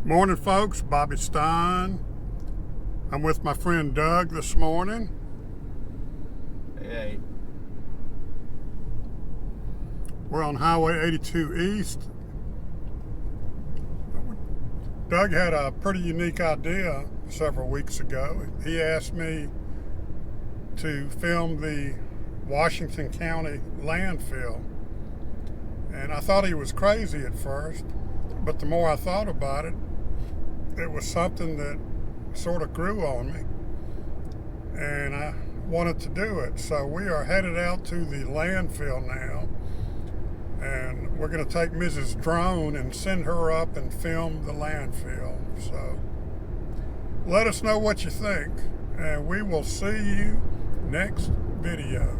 Morning, folks. Bobby Stein. I'm with my friend Doug this morning. Hey. We're on Highway 82 East. Doug had a pretty unique idea several weeks ago. He asked me to film the Washington County landfill. And I thought he was crazy at first, but the more I thought about it, it was something that sort of grew on me, and I wanted to do it. So we are headed out to the landfill now, and we're going to take Mrs. Drone and send her up and film the landfill. So let us know what you think, and we will see you next video.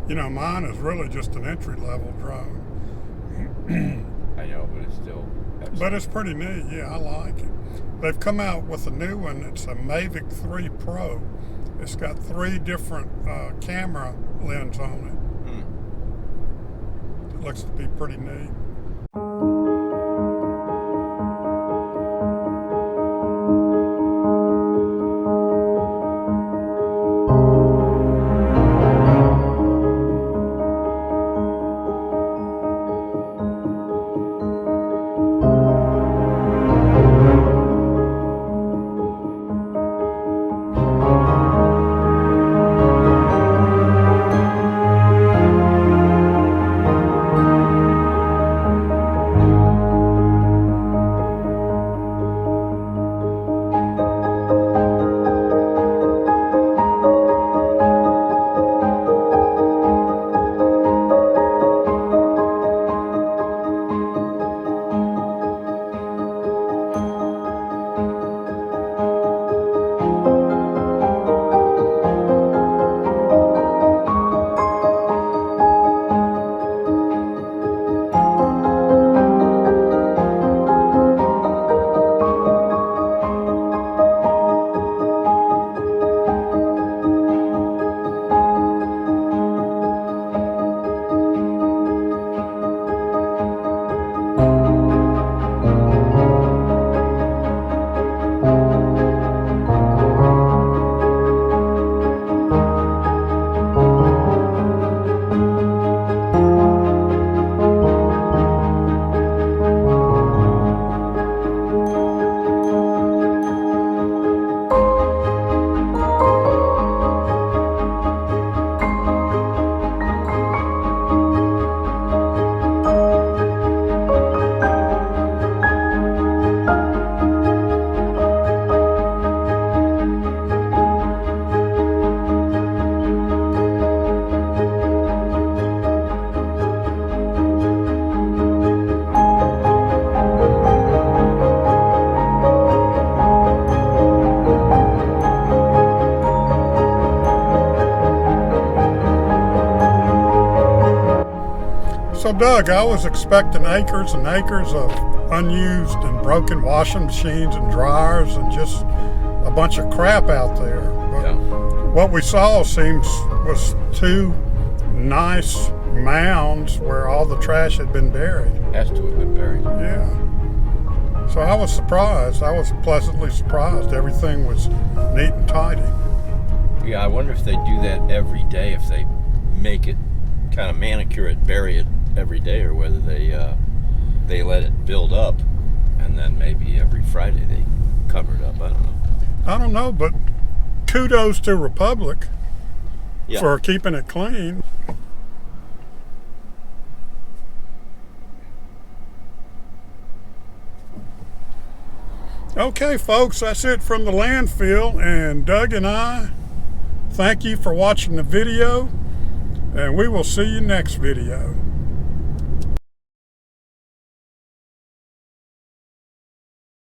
You know, mine is really just an entry-level drone. I know, but it's still... But it's pretty neat. Yeah, I like it. They've come out with a new one. It's a Mavic 3 Pro. It's got 3 different camera lens on it. It looks to be pretty neat. So Doug, I was expecting acres and acres of unused and broken washing machines and dryers and just a bunch of crap out there. But what we saw was 2 nice mounds where all the trash had been buried. Has to have been buried. Yeah. So I was surprised. I was pleasantly surprised. Everything was neat and tidy. Yeah, I wonder if they do that every day, if they make it kind of manicure it, bury it every day, or whether they let it build up and then maybe every Friday they cover it up. I don't know, but kudos to Republic for keeping it clean. Okay, folks, that's it from the landfill, and Doug and I thank you for watching the video, and we will see you next video.